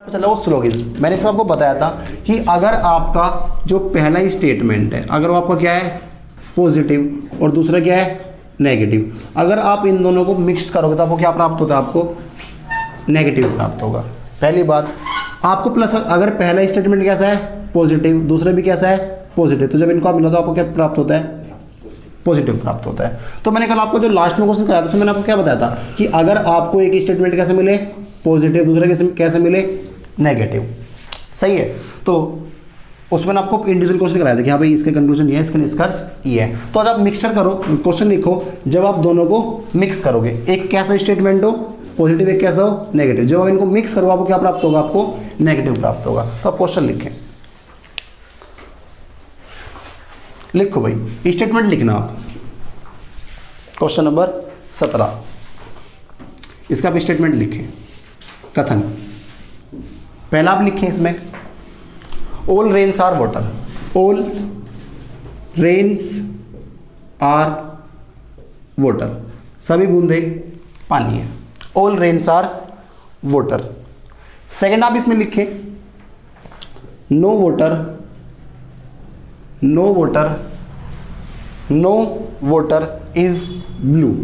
चलो स्लोगिज्म मैंने इसमें आपको बताया था कि अगर आपका जो पहला ही स्टेटमेंट है अगर वो आपका क्या है पॉजिटिव और दूसरा क्या है नेगेटिव, अगर आप इन दोनों को मिक्स करोगे तो आपको क्या प्राप्त होता है, आपको नेगेटिव प्राप्त होगा। पहली बात आपको प्लस, अगर पहला स्टेटमेंट कैसा है पॉजिटिव, दूसरा भी कैसा है पॉजिटिव, तो जब इनको आप मिला तो आपको क्या प्राप्त होता है पॉजिटिव प्राप्त होता है। तो मैंने कल आपको जो लास्ट में क्वेश्चन कराया था उसमें मैंने आपको क्या बताया था कि अगर आपको एक स्टेटमेंट कैसे मिले पॉजिटिव, दूसरा कैसे मिले नेगेटिव, सही है। तो उसमें आपको इंडिविजुअल क्वेश्चन कराया था कि हाँ भाई इसके कंक्लूजन ये है, इसका निष्कर्ष ये है। तो आज आप मिक्सचर करो, क्वेश्चन लिखो जब आप दोनों को मिक्स करोगे, एक कैसा स्टेटमेंट हो पॉजिटिव, एक कैसा हो नेगेटिव, जब आप इनको मिक्स करो आपको क्या प्राप्त होगा, आपको नेगेटिव प्राप्त होगा। तो आप क्वेश्चन लिखें, लिखो भाई स्टेटमेंट लिखना आप। क्वेश्चन नंबर 17 इसका आप स्टेटमेंट लिखें। कथन पहला आप लिखें इसमें all rains are water, all rains are water, सभी बूंदे पानी है, all rains are water. Second आप इसमें लिखें no water, no water, no water is blue,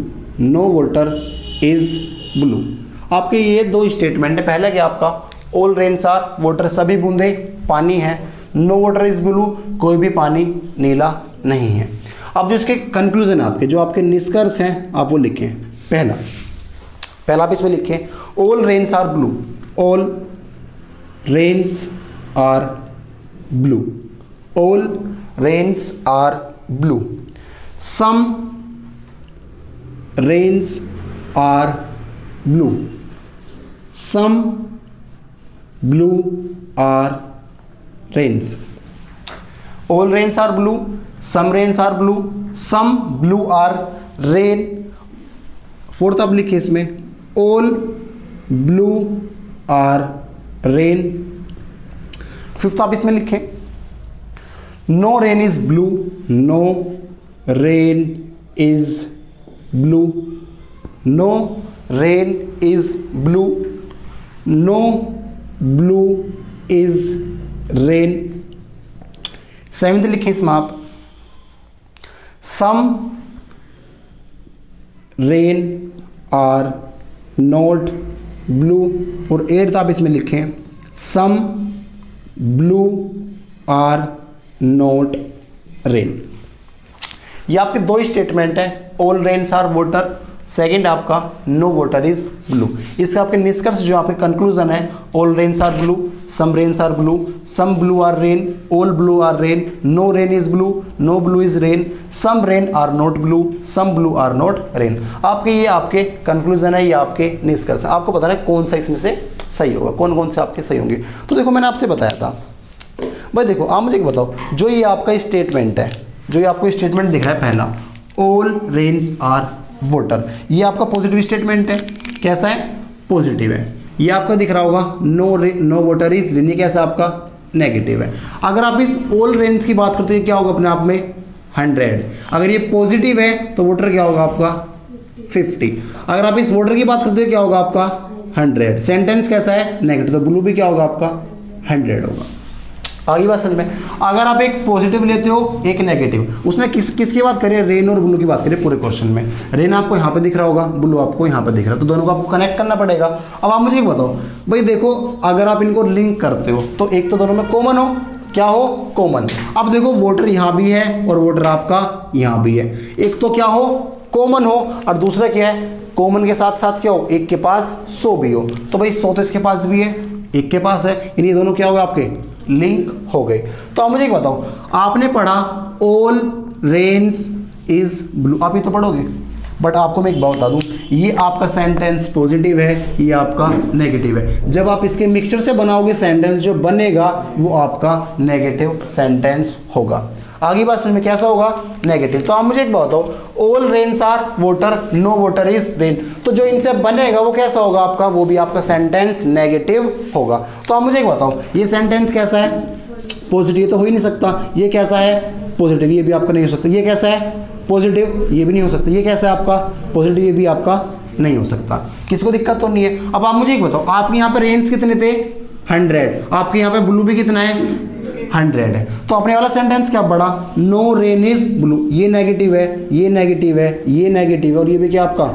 no water is blue. आपके ये दो स्टेटमेंट है। पहला क्या आपका ऑल रेन्स आर वाटर, सभी बूंदे पानी है, नो वाटर इज ब्लू, कोई भी पानी नीला नहीं है। अब जो इसके कंक्लूजन आपके जो आपके निष्कर्ष हैं आप वो लिखें। पहला आप इसमें लिखें all rains are blue, all rains are blue, all rains are blue, some rains are blue, some blue are rains, all rains are blue, some rains are blue, some blue are rain. Fourth आप लिखिए इसमें all blue are rain. Fifth आप इसमें लिखें no rain is blue, no rain is blue, no rain is blue, no blue is rain. Seventh लिखें इसमें आप some rain are not blue, और एट्थ आप इसमें लिखें some blue are not rain. ये आपके दो स्टेटमेंट है, all rains are water, second आपका नो वाटर इज ब्लू। इसके आपके निष्कर्ष जो आपके कंक्लूजन है all rains are blue, some rains are blue, some blue are rain, all blue are rain, no rain is blue, no blue is rain, some rain are not blue, some blue are not rain. आपके ये आपके conclusion है, ये आपके निष्कर्ष। आपको बताना है कौन सा इसमें से सही होगा, कौन कौन से आपके सही होंगे। तो देखो मैंने आपसे बताया था भाई, देखो आप मुझे बताओ जो ये आपका स्टेटमेंट है, जो ये आपको स्टेटमेंट दिख रहा है पहला ऑल रेन्स आर वाटर, ये आपका पॉजिटिव स्टेटमेंट है। कैसा है पॉजिटिव है। ये आपका दिख रहा होगा नो वाटर इज रेन, ये कैसा आपका नेगेटिव है। अगर आप इस ऑल रेन्स की बात करते हैं क्या होगा अपने आप में 100। अगर ये पॉजिटिव है तो वाटर क्या होगा आपका 50। अगर आप इस वाटर की बात करते हैं क्या होगा आपका 100। सेंटेंस कैसा है नेगेटिव, तो ब्लू भी क्या होगा आपका 100 होगा। आगे बात समझ में। अगर आप एक पॉजिटिव लेते हो एक नेगेटिव, उसमें किसकी बात करें रेन और ब्लू की बात करें पूरे क्वेश्चन में। रेन आपको यहाँ पे दिख रहा होगा, ब्लू आपको यहाँ पे दिख रहा है, तो दोनों को आपको कनेक्ट करना पड़ेगा। अब आप मुझे एक बताओ भाई, देखो अगर आप इनको लिंक करते हो तो एक तो दोनों में कॉमन हो, क्या हो कॉमन। अब देखो वाटर यहाँ भी है और वाटर आपका यहाँ भी है, एक तो क्या हो कॉमन हो और दूसरा क्या है कॉमन के साथ साथ क्या हो एक के पास 100 भी हो। तो भाई 100 तो इसके पास भी है, एक के पास है, ये दोनों क्या होगा आपके लिंक हो गए। तो आप मुझे एक बताओ, आपने पढ़ा ऑल रेन्स इज ब्लू, आप ये तो पढ़ोगे, बट आपको मैं एक बात बता दूं, ये आपका सेंटेंस पॉजिटिव है, ये आपका नेगेटिव है। जब आप इसके मिक्सचर से बनाओगे सेंटेंस जो बनेगा वो आपका नेगेटिव सेंटेंस होगा। आगे बात समझ में कैसा होगा नेगेटिव। तो आप मुझे एक बात बताओ all rains are water, no water is rain, तो जो इनसे बनेगा वो कैसा होगा आपका, वो भी आपका सेंटेंस नेगेटिव होगा। तो आप मुझे एक बताओ ये सेंटेंस कैसा है पॉजिटिव, तो हो ही नहीं सकता। ये कैसा है पॉजिटिव, ये भी आपका नहीं हो सकता। ये कैसा है पॉजिटिव, ये भी नहीं हो सकता। ये कैसा है आपका पॉजिटिव, ये भी आपका नहीं हो सकता। किसको दिक्कत तो नहीं है। अब आप मुझे एक बताओ, आपके यहाँ पे रेंज कितने थे 100। आपके यहाँ पे ब्लू भी कितना है 100 है। तो अपने वाला सेंटेंस क्या पढ़ा, नो रेन इज ब्लू, ये नेगेटिव है, ये नेगेटिव है, ये नेगेटिव है और ये भी क्या आपका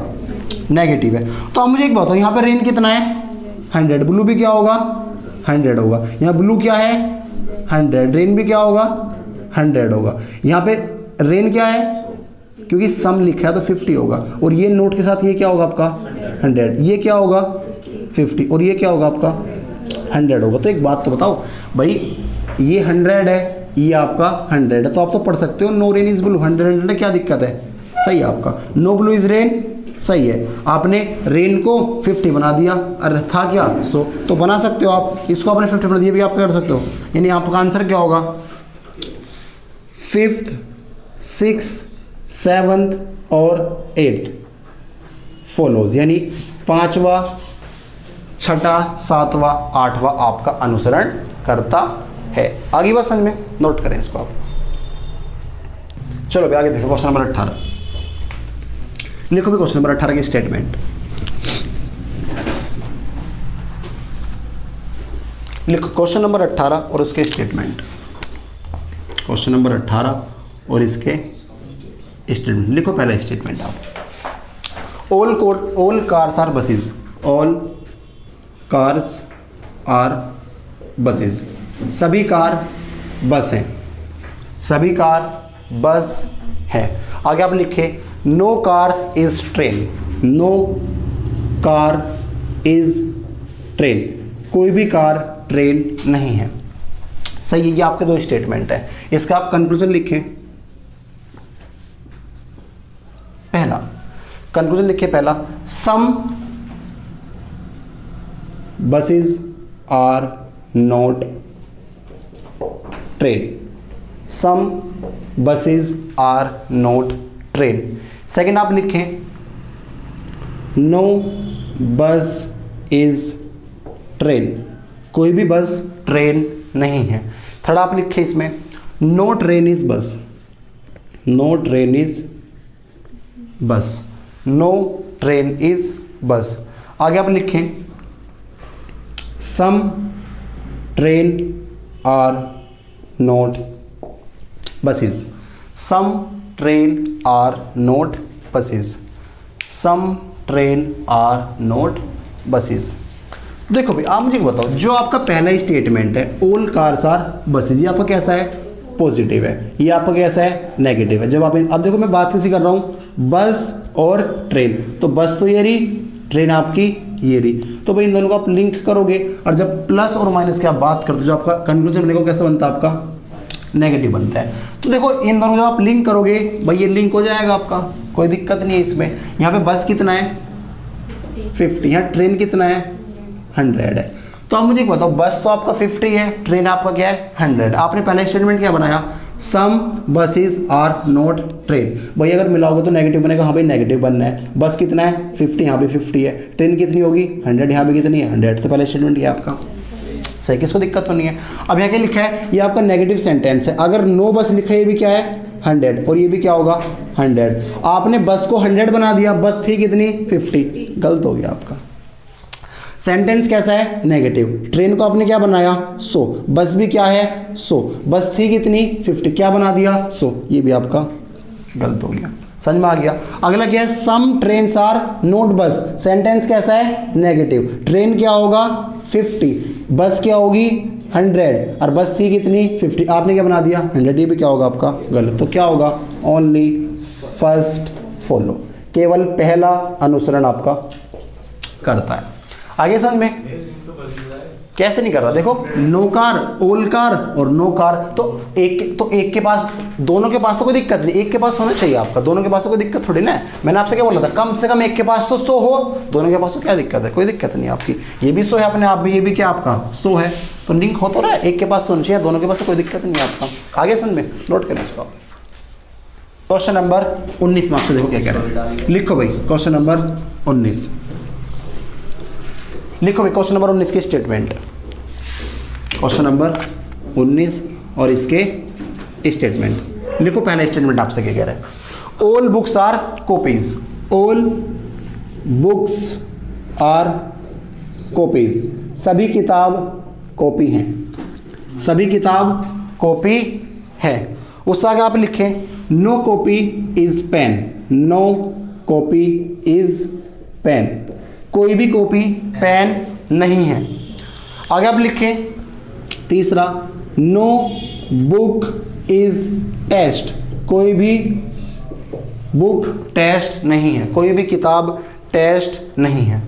नेगेटिव है। तो अब मुझे एक बताओ, यहाँ पे रेन कितना है 100, ब्लू भी क्या होगा 100 होगा। यहाँ ब्लू क्या है 100, रेन भी क्या होगा 100 होगा। यहाँ पे रेन क्या है, क्योंकि सम लिखा है तो 50 होगा और ये नोट के साथ ये क्या होगा आपका 100, ये क्या होगा 50 और ये क्या होगा आपका 100 होगा। तो एक बात तो बताओ भाई, ये 100 है, ये आपका 100 है, तो आप तो पढ़ सकते हो नो रेन इज ब्लू, 100 है, क्या दिक्कत है, सही है आपका। नो ब्लू इज रेन, सही है। आपने रेन को 50 बना दिया, अरे था क्या 100, तो बना सकते हो आप, इसको आपने 50 बना दिया भी आप कर सकते हो। यानी आपका आंसर क्या होगा 5th 6th 7th और 8th फॉलोज, यानी 5वां 6ठा 7वां 8वां आपका अनुसरण करता है। आगे बात समझ में, नोट करें इसको आप। चलो भी आगे देखो क्वेश्चन नंबर 18, लिखो भी क्वेश्चन नंबर 18 की स्टेटमेंट, लिखो क्वेश्चन नंबर 18 और उसके स्टेटमेंट, क्वेश्चन नंबर 18 और इसके स्टेटमेंट। लिखो पहला स्टेटमेंट आप, all cars are buses, all cars are buses, सभी कार बस हैं, सभी कार बस है। आगे आप लिखे no car is train, no car is train, कोई भी कार ट्रेन नहीं है, सही है। ये आपके दो स्टेटमेंट है, इसका आप कंक्लूजन लिखें। पहला कंक्लूजन लिखे, पहला some buses are not train, some buses are not train. Second आप लिखें नो बस इज ट्रेन, कोई भी बस ट्रेन नहीं है। थर्ड आप लिखें इसमें no train is bus, no train is bus, no train is bus. आगे आप लिखें some train are not buses, some train are not buses, some train are not buses. देखो भाई आप मुझे बताओ, जो आपका पहला स्टेटमेंट है ऑल कार्स आर बसेस, ये आपका कैसा है पॉजिटिव है, ये आपका कैसा है नेगेटिव है। जब आप अब देखो मैं बात किसी कर रहा हूँ बस और ट्रेन, तो बस तो ये रही, ट्रेन आपकी ये रही, तो भाई इन दोनों को आप लिंक करोगे और जब प्लस और माइनस की आप बात करते हो, जो आपका कंक्लूजन बनेगा कैसा बनता है आपका नेगेटिव बनता है। तो देखो इन दोनों जब आप लिंक करोगे भाई ये लिंक हो जाएगा आपका, कोई दिक्कत नहीं है इसमें। यहाँ पे बस कितना है 50, यहाँ ट्रेन कितना है 100 है। तो आप मुझे बताओ बस तो आपका 50 है, ट्रेन आपका क्या है 100। आपने पहला स्टेटमेंट क्या बनाया सम बसेस आर नॉट ट्रेन, भाई अगर मिलाओगे तो नेगेटिव बनेगा, हाँ भाई नेगेटिव बनना है। बस कितना है 50, यहाँ भी 50 है, ट्रेन कितनी होगी 100, यहाँ भी कितनी है 100। तो पहला स्टेटमेंट क्या आपका सही, किसको दिक्कत तो नहीं है। अब यहाँ क्या लिखा है, ये आपका नेगेटिव सेंटेंस है। अगर नो बस लिखा है ये भी क्या है 100 और ये भी क्या होगा 100। आपने बस को 100 बना दिया, बस थी कितनी 50, गलत हो गया आपका। सेंटेंस कैसा है नेगेटिव, ट्रेन को आपने क्या बनाया 100, बस भी क्या है 100, बस थी कितनी 50, क्या बना दिया 100, ये भी आपका गलत हो गया। समझ में आ गया। अगला क्या है सम ट्रेन्स आर नॉट बस, सेंटेंस कैसा है नेगेटिव, ट्रेन क्या होगा 50, बस क्या होगी 100 और बस थी कितनी 50, आपने क्या बना दिया 100, ये भी क्या होगा आपका गलत। तो क्या होगा ओनली फर्स्ट फॉलो, केवल पहला अनुसरण आपका करता है। आगे समझ में कैसे नहीं कर रहा, देखो नो कार ऑल कार और नो कार, तो एक के पास, दोनों के पास तो कोई दिक्कत नहीं, एक के पास होना चाहिए आपका, दोनों के पास तो कोई दिक्कत थोड़ी ना है। मैंने आपसे क्या बोला था कम से कम एक के पास तो 100 हो, दोनों के पास तो क्या दिक्कत है, कोई दिक्कत नहीं आपकी। ये भी 100 है अपने आप में, ये भी क्या आपका 100 है, तो लिंक हो तो रहा है, एक के पास होना चाहिए, दोनों के पास तो कोई दिक्कत नहीं है आपका। आगे समझ में, नोट करें इसको। क्वेश्चन नंबर 19 में आपसे देखो क्या कह रहे हैं, लिखो भाई क्वेश्चन नंबर 19, लिखो भाई क्वेश्चन नंबर 19 की स्टेटमेंट, क्वेश्चन नंबर 19 और इसके स्टेटमेंट। लिखो पहला स्टेटमेंट आपसे क्या कह रहा है, all books are copies, all books are copies, सभी किताब कॉपी हैं, सभी किताब कॉपी है। उससे आगे आप लिखें no copy is pen, no copy is pen, कोई भी कॉपी पेन नहीं है। आगे आप लिखें तीसरा नो बुक इज टेस्ट, कोई भी बुक टेस्ट नहीं है, कोई भी किताब टेस्ट नहीं है।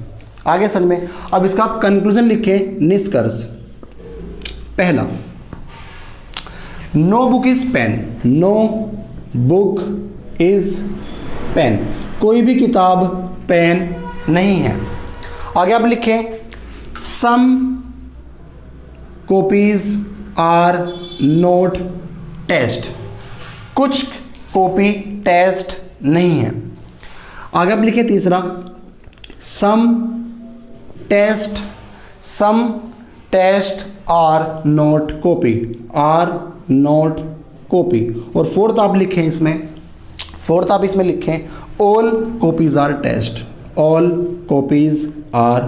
आगे सन में अब इसका आप कंक्लूजन लिखें, निष्कर्ष। पहला no book is pen, no book is pen, कोई भी किताब पेन नहीं है। आगे आप लिखें some copies are not test, कुछ कॉपी टेस्ट नहीं है। आगे आप लिखें तीसरा some test are not copy, are not copy. और फोर्थ आप लिखें इसमें लिखें all copies are test, all copies are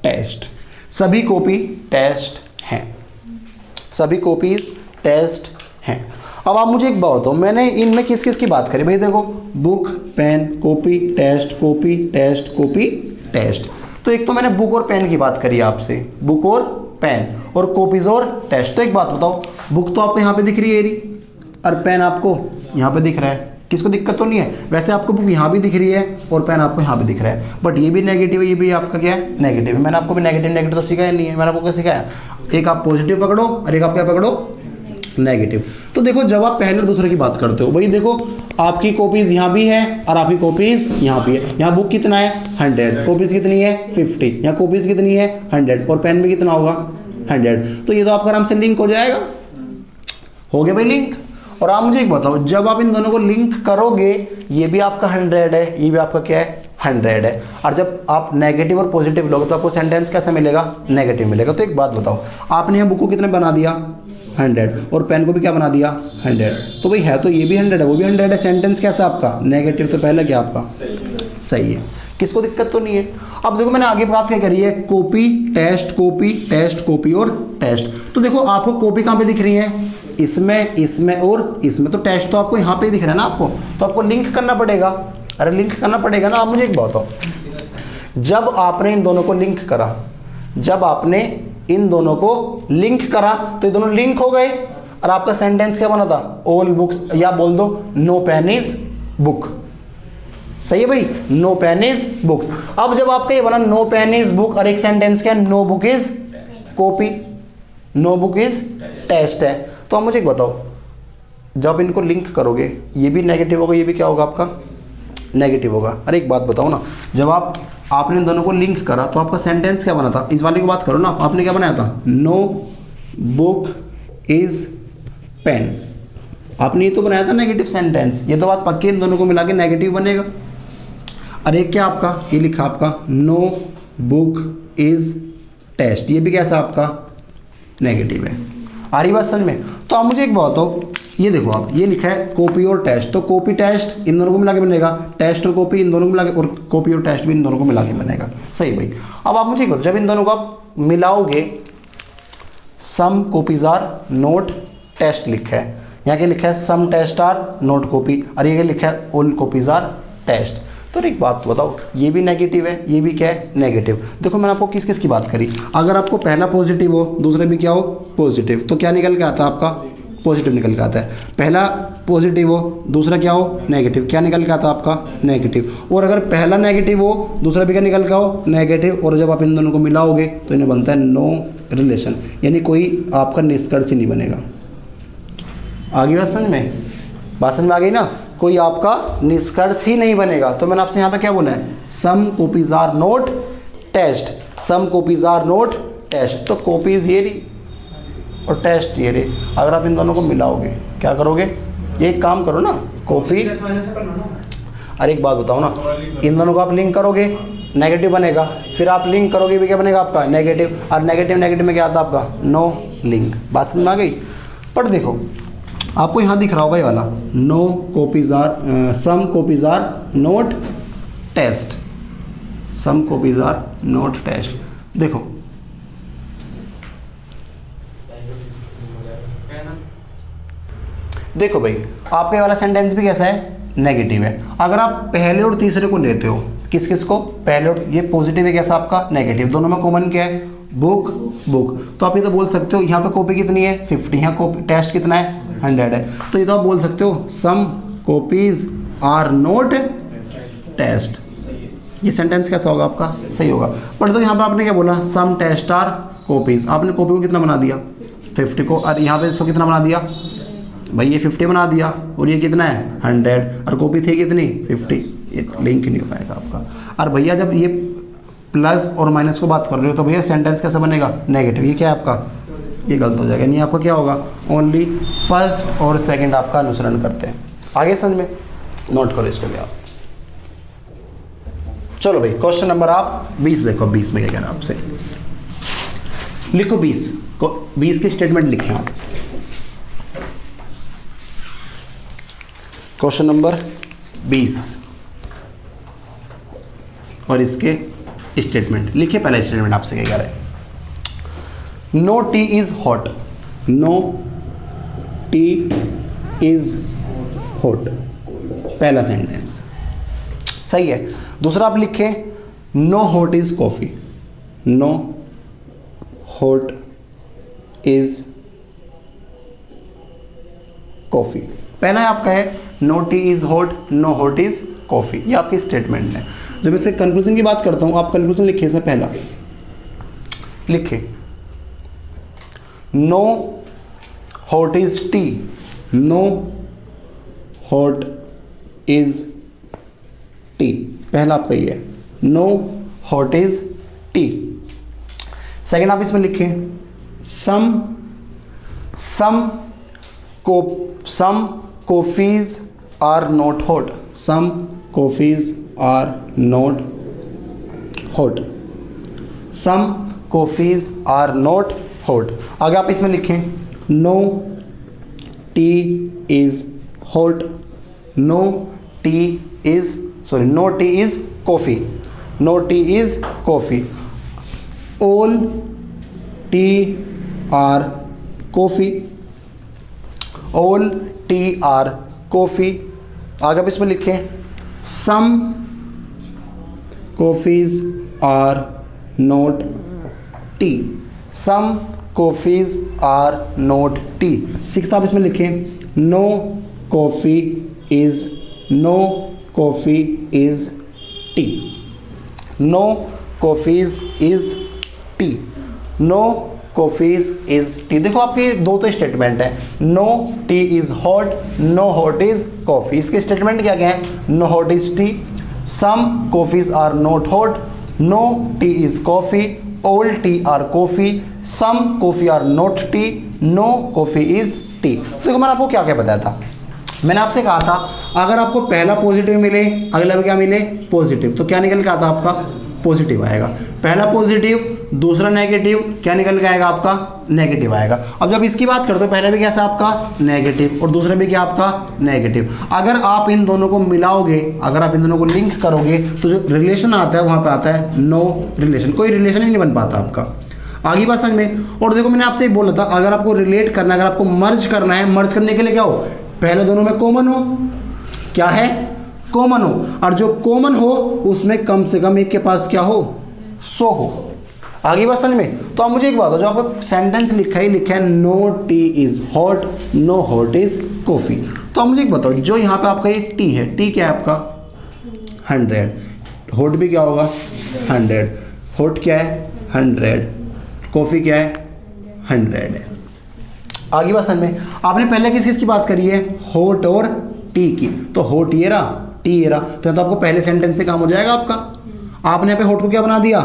test, सभी कॉपी टेस्ट हैं, सभी कॉपीज टेस्ट हैं। अब आप मुझे एक बात बताओ, मैंने इनमें किस किस की बात करी भाई? देखो book, pen, copy, test, copy, test, copy, test. तो एक तो मैंने बुक और पेन की बात करी आपसे, बुक और पेन, और कॉपीज और टेस्ट। तो एक बात बताओ, बुक तो आपको यहाँ पे दिख रही है ये, और पेन आपको यहाँ पे दिख रहा है, किसको दिक्कत तो नहीं है? वैसे आपको बुक यहाँ भी दिख रही है और पेन आपको यहाँ पे दिख रहा है, बट ये भी नेगेटिव है, ये भी आपका क्या है? नेगेटिव है। मैंने आपको भी नेगेटिव तो सिखाया नहीं है, मैंने आपको क्या सिखाया? एक आप पॉजिटिव पकड़ो और एक आप क्या पकड़ो? नेगेटिव। तो देखो जब आप पहले और दूसरे की बात करते हो, वही देखो आपकी कॉपीज यहाँ भी है और आपकी कॉपीज यहाँ भी है। यहाँ बुक कितना है? 100, कॉपीज कितनी है? 50, यहाँ कॉपीज कितनी है? 100, और पेन में कितना होगा? 100। तो ये तो आपका आराम से लिंक हो जाएगा, हो गया भाई लिंक। और आप मुझे एक बताओ, जब आप इन दोनों को लिंक करोगे, ये भी आपका 100 है, ये भी आपका क्या है? 100 है। और जब आप नेगेटिव और पॉजिटिव लोगे तो आपको सेंटेंस कैसा मिलेगा? नेगेटिव मिलेगा। तो एक बात बताओ, आपने यहाँ बुक को कितने बना दिया? 100, और पेन को भी क्या बना दिया? 100। तो भाई है तो ये भी 100 है, वो भी 100 है। सेंटेंस कैसा आपका? नेगेटिव। तो पहले क्या आपका? सही है, किसको दिक्कत तो नहीं है। अब देखो मैंने आगे बात क्या करी है? Copy test, copy test, copy और टेस्ट। तो देखो आपको कॉपी कहाँ पे दिख रही है? इसमें, इसमें और इसमें। तो टेस्ट तो आपको यहाँ पे दिख रहा है ना आपको, तो आपको लिंक करना पड़ेगा। अरे लिंक करना पड़ेगा ना। आप मुझे एक बात बताओ, जब आपने इन दोनों को लिंक करा, जब आपने इन दोनों को लिंक करा तो ये दोनों लिंक हो गए, और आपका सेंटेंस क्या बना था? ऑल बुक्स, या बोल दो नो पेन इज बुक। सही है भाई, नो पेन इज बुक्स। अब जब आपका ये बना नो पेन इज बुक, और एक सेंटेंस क्या? No book is copy, no book is test है। तो आप मुझे एक बताओ, जब इनको लिंक करोगे ये भी नेगेटिव होगा, ये भी क्या होगा आपका? नेगेटिव होगा। अरे एक बात बताओ ना, जब आपने इन दोनों को लिंक करा तो आपका सेंटेंस क्या बना था? इस वाले की बात करो ना, आपने क्या बनाया था? No book is pen. आपने ये तो बनाया था नेगेटिव सेंटेंस, ये तो बात पक्की, इन दोनों को मिला के नेगेटिव बनेगा। अरे क्या आपका ये लिखा आपका नो बुक इज टेस्ट, ये भी कैसा आपका? नेगेटिव है। आ रही बात समझ में? तो आप मुझे एक बात बताओ, ये देखो आप ये लिखा है कॉपी और टेस्ट, तो कॉपी टेस्ट इन दोनों को मिला के बनेगा, टेस्ट और कॉपी इन दोनों को मिला के, और कॉपी और टेस्ट भी इन दोनों को मिला के बनेगा। सही भाई। अब आप मुझे एक बताओ, जब इन दोनों को आप मिलाओगे, some copies are not test लिखा है, यहाँ क्या लिखा है? Some test are not copy, और ये क्या लिखा है? All copies are test. तो एक बात बताओ, ये भी नेगेटिव है, ये भी क्या है? नेगेटिव। देखो मैंने आपको किस किस की बात करी, अगर आपको पहला पॉजिटिव हो, दूसरा भी क्या हो? पॉजिटिव, तो क्या निकल के आता है आपका? पॉजिटिव निकल के आता है। पहला पॉजिटिव हो, दूसरा क्या हो? नेगेटिव, क्या निकल के आता है आपका? नेगेटिव। और अगर पहला नेगेटिव हो, दूसरा भी क्या निकल के हो? नेगेटिव। और जब आप इन दोनों को मिलाओगे तो इन्हें बनता है नो रिलेशन, यानी कोई आपका निष्कर्ष ही नहीं बनेगा। आगे बात समझ में? बात समझ में आ गई ना? कोई आपका निष्कर्ष ही नहीं बनेगा। तो मैंने आपसे यहाँ पे क्या बोला है? Some copies are not test, some copies are not test. तो कॉपीज ये रही और टेस्ट ये रही। अगर आप इन दोनों को मिलाओगे, क्या करोगे? ये एक काम करो ना, कॉपी, अरे एक बात बताओ ना, इन दोनों को आप लिंक करोगे, नेगेटिव बनेगा, फिर आप लिंक करोगे भी क्या बनेगा आपका? नेगेटिव। और नेगेटिव नेगेटिव में क्या आता है आपका? No link. बात समझ में आ गई? पर देखो आपको यहाँ दिख रहा होगा ये वाला no copies are, some copies are not test, some copies are not test. देखो देखो भाई, आपके वाला सेंटेंस भी कैसा है, नेगेटिव है। अगर आप पहले और तीसरे को लेते हो, किस किस को, पहले और, ये पॉजिटिव है कैसा आपका, नेगेटिव, दोनों में कॉमन क्या है, बुक बुक, तो आप ये तो बोल सकते हो यहाँ पे कॉपी कितनी है 50, यहाँ कॉपी टेस्ट कितना है 100 है, तो ये तो आप बोल सकते हो सम कॉपीज आर नॉट टेस्ट। ये सेंटेंस कैसा होगा आपका, सही होगा। पर तो यहाँ पे आपने क्या बोला, सम टेस्ट आर कॉपीज, आपने कॉपी को कितना बना दिया 50 को, और यहाँ पे इसको कितना बना दिया भाई, ये 50 बना दिया, और ये कितना है 100, और कॉपी थी कितनी 50, ये लिंक नहीं हो पाएगा आपका। और भैया जब ये प्लस और माइनस को बात कर रहे हो तो भैया सेंटेंस कैसा बनेगा, नेगेटिव, ये क्या है आपका, ये गलत हो जाएगा, नहीं आपका क्या होगा, ओनली फर्स्ट और सेकंड आपका अनुसरण करते हैं। आगे समझ में, नोट करो इसको भी आप। चलो भाई क्वेश्चन नंबर आप 20 देखो, 20 में क्या कह रहा है आपसे, लिखो 20 की स्टेटमेंट लिखें आप। क्वेश्चन नंबर 20 और इसके स्टेटमेंट लिखिए। पहला स्टेटमेंट आपसे क्या कह रहा है, no tea is hot, no tea is hot, पहला सेंटेंस सही है। दूसरा आप लिखें, no hot is coffee, no hot is coffee, पहला है आपका है no tea is hot, no hot is coffee, ये आपकी स्टेटमेंट है। जब इससे कंक्लूजन की बात करता हूं, आप कंक्लूजन लिखिए, इसमें पहला लिखिए, no hot is tea, no hot is tea, पहला आपका ये है, no hot is tea. Second आप इसमें लिखें, some coffees are not hot, some coffees are not hot, some coffees are not hot. आगे आप इसमें लिखें, no tea is hot, no tea is coffee, no tea is coffee, all tea are coffee, all tea are coffee. आगे आप इसमें लिखें, some coffees are not tea, some coffees are not tea. Sixth आप इसमें लिखें, no coffee is tea, no coffees is tea, no coffees is tea. देखो आपके दो तो स्टेटमेंट है, no tea is hot, no hot is coffee. इसके statement क्या क्या है, no hot is tea, some coffees are not hot, no tea is coffee, all tea are coffee, some coffee are not tea, no coffee is tea. तो देखो मैंने आपको क्या क्या बताया था, मैंने आपसे कहा था अगर आपको पहला पॉजिटिव मिले, अगला भी क्या मिले पॉजिटिव, तो क्या निकल के आता आपका पॉजिटिव आएगा। पहला पॉजिटिव, दूसरा नेगेटिव, क्या निकल के आएगा आपका नेगेटिव आएगा। अब जब इसकी बात करते हो, पहले भी कैसा आपका नेगेटिव और दूसरा भी क्या आपका नेगेटिव। अगर आप इन दोनों को मिलाओगे, अगर आप इन दोनों को लिंक करोगे तो जो रिलेशन आता है वहाँ पे आता है नो रिलेशन, कोई रिलेशन ही नहीं बन पाता आपका। आगे बात समझ में। और देखो मैंने आपसे बोला था अगर आपको रिलेट करना है, अगर आपको मर्ज करना है, मर्ज करने के लिए क्या हो, पहले दोनों में कॉमन हो, क्या है कॉमन हो, और जो कॉमन हो उसमें कम से कम एक के पास क्या हो 100 हो। आगे बात समझ में। तो आप मुझे एक बात हो, जो आपको सेंटेंस लिखा है no tea is hot, no hot is coffee. तो आप मुझे एक बताओ, जो यहाँ पे आपका ये टी है, टी क्या है आपका 100, हॉट भी क्या होगा 100, हॉट क्या है 100, कॉफी क्या है 100 है। आगे बात समझ में। आपने पहले किस किस की बात करी है, हॉट और टी की, तो हॉट ये रहा, टी ये रहा, तो आपको पहले सेंटेंस से काम हो जाएगा आपका। आपने यहाँ पे हॉट को क्या बना दिया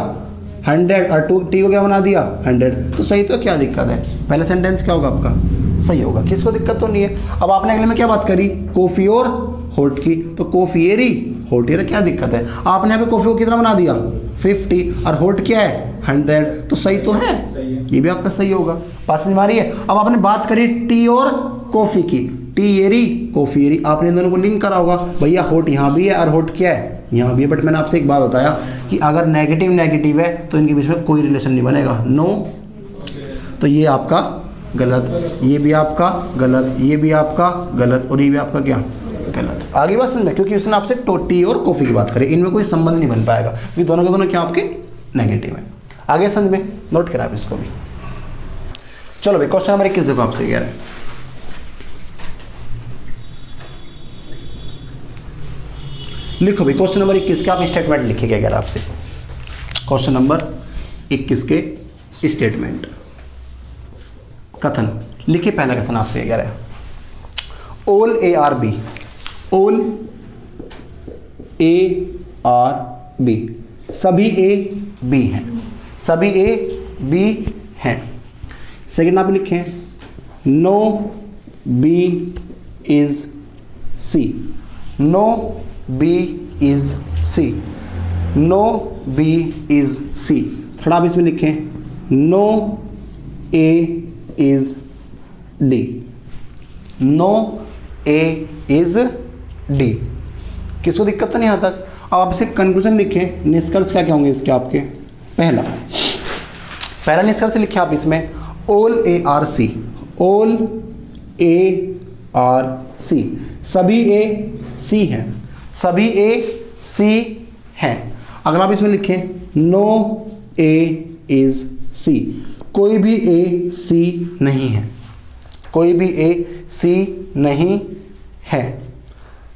100 और टी को क्या बना दिया 100, तो सही। तो क्या दिक्कत है, पहला सेंटेंस क्या होगा आपका सही होगा, किसको दिक्कत तो नहीं है। अब आपने अगले में क्या बात करी, कॉफ़ी और हॉट की, तो कॉफ़ी ये रही, हॉट ये रही, क्या दिक्कत है। आपने यहाँ पे कॉफ़ी को कितना बना दिया 50 और हॉट क्या है 100, तो सही तो है, ये भी आपका सही होगा। बात समझ में आ रही है। अब आपने बात करी टी और कॉफ़ी की, टी ये रही, कॉफ़ी ये रही, आपने इन दोनों को लिंक करा होगा, भैया हॉट यहाँ भी है और हॉट क्या है यहाँ भी है। बट मैंने आपसे एक बात बताया कि अगर नेगेटिव नेगेटिव है तो इनके बीच में कोई रिलेशन नहीं बनेगा, नो। तो ये आपका गलत, ये भी आपका गलत, ये भी आपका गलत और ये भी आपका क्या गलत। आगे बात समझ में, क्योंकि उसने आपसे टी और कॉफ़ी की बात करी, इनमें कोई संबंध नहीं बन पाएगा क्योंकि दोनों के दोनों क्या आपके नेगेटिव है। आगे समझ में, नोट करा आप इसको भी। चलो भाई क्वेश्चन नंबर 21 देखो आपसे कह रहे हैं, लिखो भाई क्वेश्चन नंबर 21 के आप स्टेटमेंट लिखिए, क्या कह रहा है आपसे। क्वेश्चन नंबर 21 के स्टेटमेंट कथन लिखिए। पहला कथन आपसे कह रहा है, all A are B, all A are B, सभी ए बी हैं, सभी ए बी हैं। सेकेंड आप लिखें, no B is C, no B is C, no B is C. Third आप इसमें लिखें, no A is D, no A is D. किसको दिक्कत तो नहीं यहाँ तक। अब आप इसे कंक्लूजन लिखें, निष्कर्ष क्या क्या होंगे इसके आपके। पहला निष्कर्ष लिखे आप इसमें, all A are C, all A are C, सभी ए सी हैं, सभी ए सी हैं। अगर आप इसमें लिखें, नो ए इज सी, कोई भी ए सी नहीं है, कोई भी ए सी नहीं है,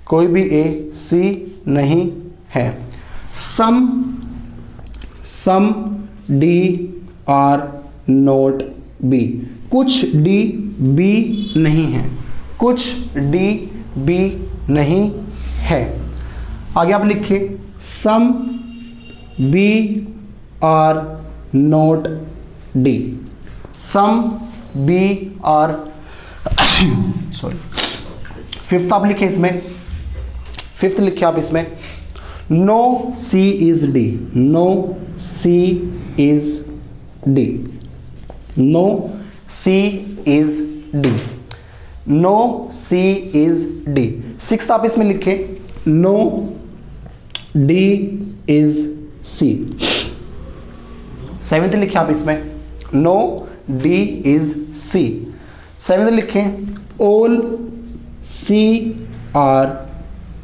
कोई भी ए सी नहीं है। सम डी आर नोट बी, कुछ डी बी नहीं है, कुछ डी बी नहीं है। आगे आप लिखिए, some B are not D, some B are sorry. Fifth आप लिखे इसमें, फिफ्थ लिखे आप इसमें, no C is D, no C is D, no C is D, no C is D. Sixth आप इसमें लिखे, no D is C. Seventh लिखे आप इसमें, no D is C. Seventh लिखें, all C are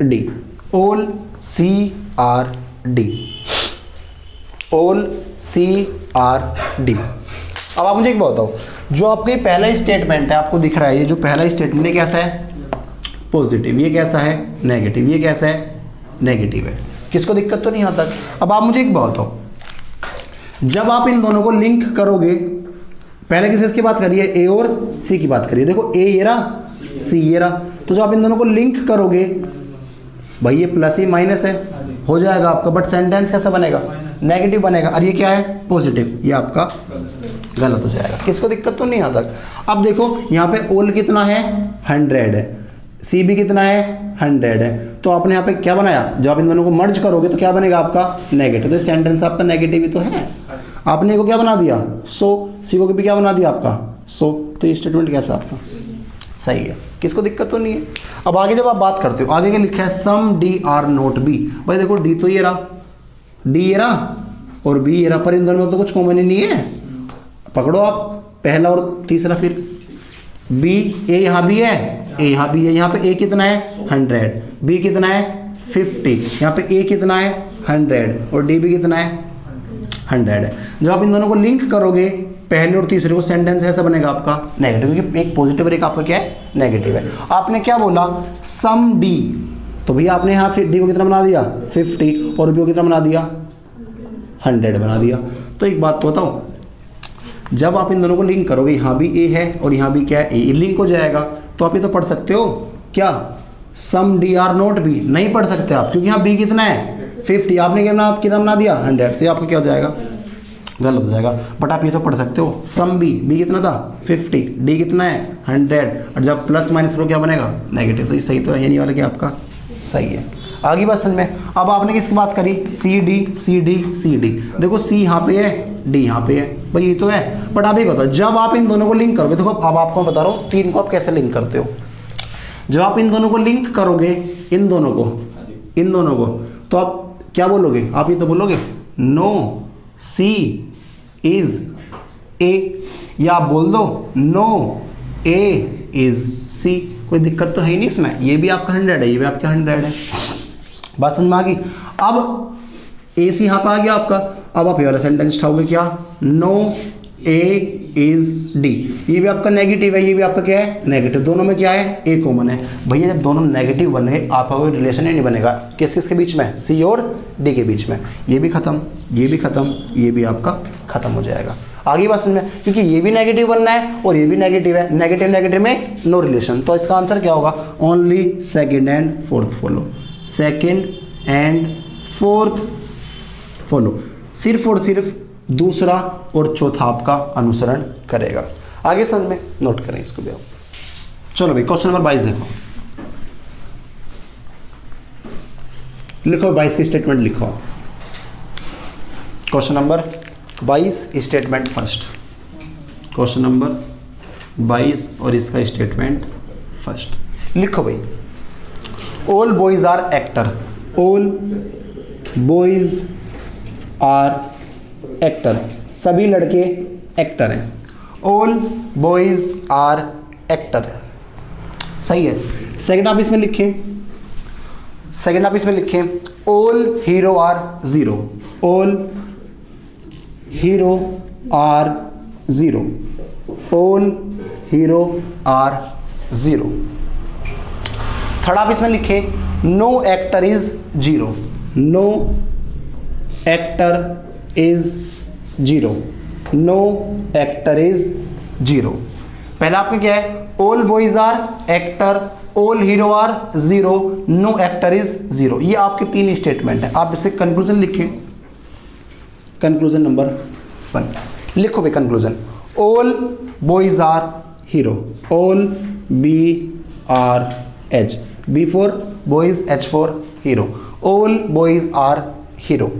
D, all C are D, all C are D. अब आप मुझे एक बात बताओ, जो आपके पहला स्टेटमेंट है आपको दिख रहा है, ये जो पहला स्टेटमेंट है कैसा है, पॉजिटिव, ये कैसा है, नेगेटिव, ये कैसा है, नेगेटिव है। किसको दिक्कत तो नहीं आता। अब आप मुझे एक बात बताओ, जब आप इन दोनों को लिंक करोगे, पहले किसकी बात करिए, ए और सी की बात करिए। देखो ए ये रहा, सी ये रहा, तो जब आप इन दोनों को लिंक करोगे भाई ये प्लस ही माइनस है, हो जाएगा आपका, बट सेंटेंस कैसा बनेगा, नेगेटिव बनेगा। और ये क्या है, पॉजिटिव, ये आपका गलत हो जाएगा। किसको दिक्कत तो नहीं आता। अब देखो यहाँ पे ओल कितना है, 100 है, सी भी कितना है, 100 है, तो आपने यहाँ पे क्या बनाया, जब आप इन दोनों को मर्ज करोगे तो क्या बनेगा आपका, नेगेटिव। तो सेंटेंस आपका नेगेटिव ही तो है। आपने को क्या बना दिया, 100, सी को भी क्या बना दिया आपका 100, तो ये स्टेटमेंट कैसा आपका सही है। किसको दिक्कत तो नहीं है। अब आगे जब आप बात करते हो, आगे क्या लिखा है, सम डी आर नोट बी। भाई देखो डी तो ये रहा, डी ये रहा और बी ये रहा, पर इन दोनों में तो कुछ कॉमन ही नहीं है। पकड़ो आप पहला और तीसरा, फिर बी, ए यहाँ भी है, ए यहाँ भी है, यहाँ पे ए कितना है 100, बी कितना है 50, यहाँ पे ए कितना है 100 और डी भी कितना है 100 है। जब आप इन दोनों को लिंक करोगे पहले और तीसरे को, सेंटेंस ऐसा बनेगा आपका नेगेटिव, क्योंकि एक पॉजिटिव और एक आपका क्या है, नेगेटिव है। आपने क्या बोला, सम डी, तो भैया आपने यहाँ फिर डी को कितना बना दिया 50 और बी को कितना बना दिया 100 बना दिया। तो एक बात तो बताओ, जब आप इन दोनों को लिंक करोगे, यहाँ भी ए है और यहाँ भी क्या है, ए लिंक हो जाएगा। तो आप ये तो पढ़ सकते हो क्या, सम डी आर नोट बी, नहीं पढ़ सकते आप, क्योंकि यहाँ बी कितना है 50, आपने कितना बना दिया 100, तो ये आपका क्या हो जाएगा, गलत हो जाएगा। बट आप ये तो पढ़ सकते हो, सम बी, बी कितना था 50, डी कितना है 100, और जब प्लस माइनस करो क्या बनेगा, नेगेटिव। तो ये सही तो है, ये नहीं वाला क्या आपका सही है। आगे बात समझ में। अब आपने किसकी बात करी, C D C D C D. देखो सी यहाँ पे है, डी यहाँ पे है, भाई ये तो है। बट आप ये बताओ, जब आप इन दोनों को लिंक करोगे, देखो अब आपको बता रहा हूँ तीन को आप कैसे लिंक करते हो। जब आप इन दोनों को लिंक करोगे, इन दोनों को, तो आप क्या बोलोगे, आप ये तो बोलोगे नो सी इज ए। या आप बोल दो नो ए इज सी, कोई दिक्कत तो है ही नहीं इसमें। ये भी आपका 100 है, ये भी आपका 100 है। बात समझ में आ गई। अब ए सी यहाँ पर आ गया आपका। अब आप ये वाला सेंटेंस उठाओगे क्या, नो ए इज डी। ये भी आपका नेगेटिव है, ये भी आपका क्या है नेगेटिव। दोनों में क्या है, ए कॉमन है। भैया जब दोनों नेगेटिव बने आपका कोई रिलेशन ही नहीं बनेगा। किस किस के बीच में, सी और डी के बीच में। ये भी खत्म, ये भी खत्म, ये भी आपका खत्म हो जाएगा। आगे बात समझ में, क्योंकि ये भी नेगेटिव बनना है और ये भी नेगेटिव है। नेगेटिव नेगेटिव में नो रिलेशन, तो इसका आंसर क्या होगा, only second and fourth follow. Second and fourth follow, सिर्फ और सिर्फ दूसरा और चौथा आपका अनुसरण करेगा। आगे समझ में, नोट करें इसको भी आप। चलो भाई क्वेश्चन नंबर 22 देखो, लिखो 22 की स्टेटमेंट लिखो। Question number 22 statement first, question number 22 और इसका स्टेटमेंट फर्स्ट लिखो भाई। All boys are actor, all boys are actor, सभी लड़के एक्टर हैं। ऑल बॉयज आर एक्टर, सही है। सेकंड आप इसमें लिखें, सेकंड आप इसमें लिखें all hero are zero, all hero are zero, all hero are zero. Third आप इसमें लिखें no actor is zero, no actor is zero, no actor is zero. पहला आपका क्या है, all boys are actor, all hero are zero, no actor is zero. ये आपके 3 statement है। आप इसे कंक्लूजन लिखें, कंक्लूजन नंबर 1 लिखो भाई। Conclusion, all boys are hero, all B are H, B for boys, H for hero, all boys are hero.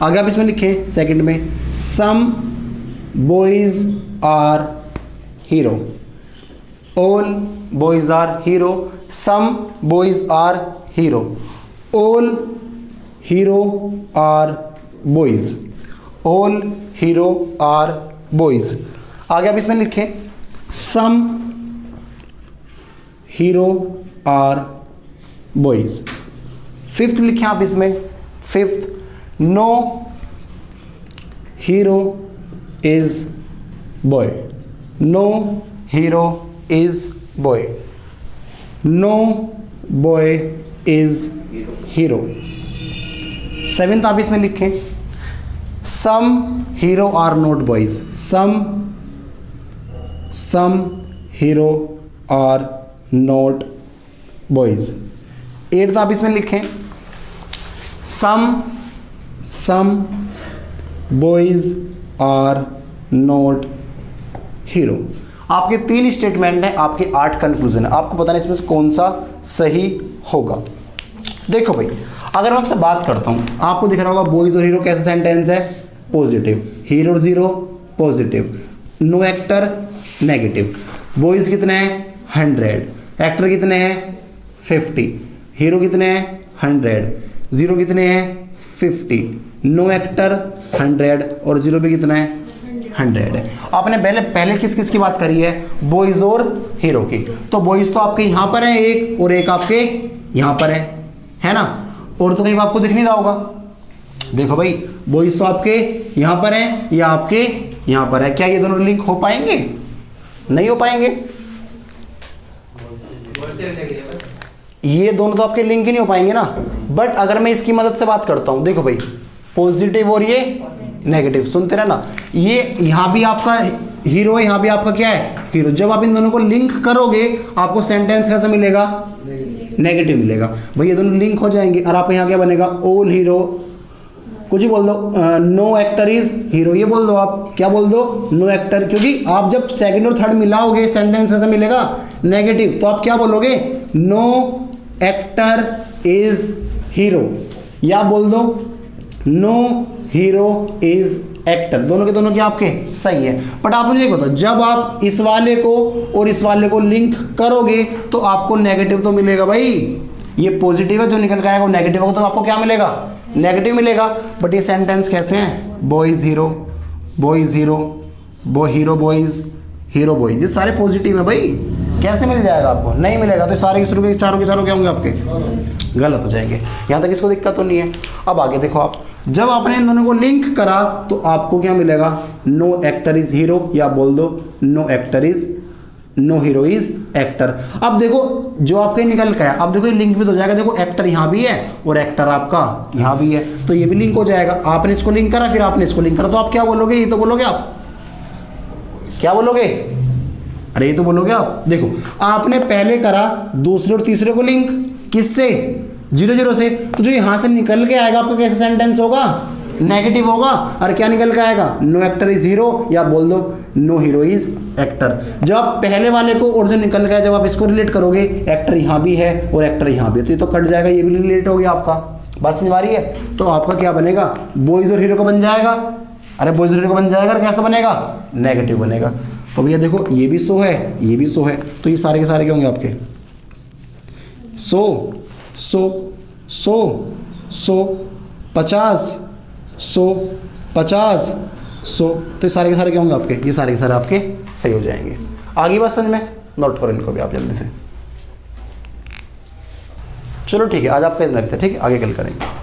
आगे आप इसमें लिखें सेकंड में some boys are hero, all boys are hero, some boys are hero, all hero are boys, all hero are boys. आगे आप इसमें लिखें some hero are boys. Fifth लिखें आप इसमें, fifth no hero is boy, no hero is boy, no boy is hero. Seventh आप इसमें लिखें some hero are not boys, some hero are not boys. Eighth आप इसमें लिखें some boys are not hero. आपके 3 स्टेटमेंट हैं, आपके 8 conclusion है। आपको पता नहीं इसमें से कौन सा सही होगा। देखो भाई, अगर मैं आपसे बात करता हूं, आपको दिख रहा होगा बॉयज और हीरो कैसा सेंटेंस है, पॉजिटिव, हीरो और zero positive, no actor negative. Boys कितने हैं 100, एक्टर कितने हैं 50, हीरो कितने हैं 100, जीरो कितने हैं 50, नो एक्टर 100 और जीरो भी कितना है 100 है। आपने पहले किस किस की बात करी है, बॉयज और हीरो की। तो बॉयज तो आपके यहाँ पर है एक, और एक आपके यहाँ पर है ना। और तो कहीं आपको दिख नहीं रहा होगा। देखो भाई, बॉयज तो आपके यहाँ पर है या आपके यहाँ पर है। क्या ये दोनों लिंक हो पाएंगे, नहीं हो पाएंगे। ये दोनों तो आपके लिंक ही नहीं हो पाएंगे ना। बट अगर मैं इसकी मदद से बात करता हूं, देखो भाई पॉजिटिव और ये नेगेटिव, सुनते रहना। ये यहाँ भी आपका हीरो है, यहाँ भी आपका क्या है हीरो। जब आप इन दोनों को लिंक करोगे आपको सेंटेंस कैसा मिलेगा, नेगेटिव मिलेगा। भाई ये दोनों लिंक हो जाएंगे और आप यहाँ क्या बनेगा, ऑल हीरो, कुछ ही बोल दो, नो एक्टर इज हीरो, ये बोल दो आप, क्या बोल दो, नो एक्टर। क्योंकि आप जब सेकंड और थर्ड मिलाओगे सेंटेंस कैसा मिलेगा, नेगेटिव। तो आप क्या बोलोगे, नो एक्टर इज हीरो, या बोल दो नो हीरो इज एक्टर। दोनों के दोनों क्या आपके सही है। बट आप मुझे बताओ, जब आप इस वाले को और इस वाले को लिंक करोगे तो आपको नेगेटिव तो मिलेगा भाई। ये पॉजिटिव है जो निकल के आएगा, वो नेगेटिव होगा तो आपको क्या मिलेगा, नेगेटिव मिलेगा। बट ये सेंटेंस कैसे हैं, बॉयज हीरो, बॉयज हीरो, वो हीरो बॉयज़, हीरो बॉयज़, ये सारे पॉजिटिव है भाई। कैसे मिल जाएगा आपको? नहीं मिलेगा। तो सारे शुरू के चारों क्या होंगे आपके? गलत हो जाएंगे। यहाँ तक इसको दिक्कत तो नहीं है। अब आगे देखो आप, जब आपने इन दोनों को लिंक करा तो आपको क्या मिलेगा? नो एक्टर इज हीरो, या बोल दो नो हीरो इज एक्टर। अब देखो जो आपके निकल का है, अब देखो ये लिंक भी तो हो जाएगा। देखो एक्टर यहाँ भी है और एक्टर आपका यहाँ भी है, तो ये भी लिंक हो जाएगा। आपने इसको लिंक करा, फिर आपने इसको लिंक करा, तो आप क्या बोलोगे? ये तो बोलोगे आप, क्या बोलोगे? अरे ये तो बोलोगे आप। देखो आपने पहले करा दूसरे और तीसरे को लिंक, किससे? 0 0 से। तो जो यहाँ से निकल के आएगा आपका कैसे सेंटेंस होगा? नेगेटिव होगा। और क्या निकल के आएगा? नो एक्टर इज हीरो, या बोल दो नो हीरो इज एक्टर। जब आप पहले वाले को और जो निकल गया, जब आप इसको रिलेट करोगे, एक्टर यहाँ भी है और एक्टर यहाँ भी है, तो ये तो कट जाएगा, ये भी रिलेट हो गया आपका। बात समझ आ रही है? तो आपका क्या बनेगा? बॉयज और हीरो का बन जाएगा। अरे बॉयज और हीरो का बन जाएगा, कैसा बनेगा? नेगेटिव बनेगा। तो भैया देखो ये भी 100 है, ये भी 100 है, तो ये सारे के सारे क्या होंगे आपके? 100 100 100 100 50 100 50 100, तो ये सारे के सारे क्या होंगे आपके? ये सारे के सारे आपके सही हो जाएंगे। आगे बात समझ में? नोट करो इनको भी आप जल्दी से। चलो ठीक है, आज आपका इतना रखते हैं, ठीक है, आगे कल करेंगे।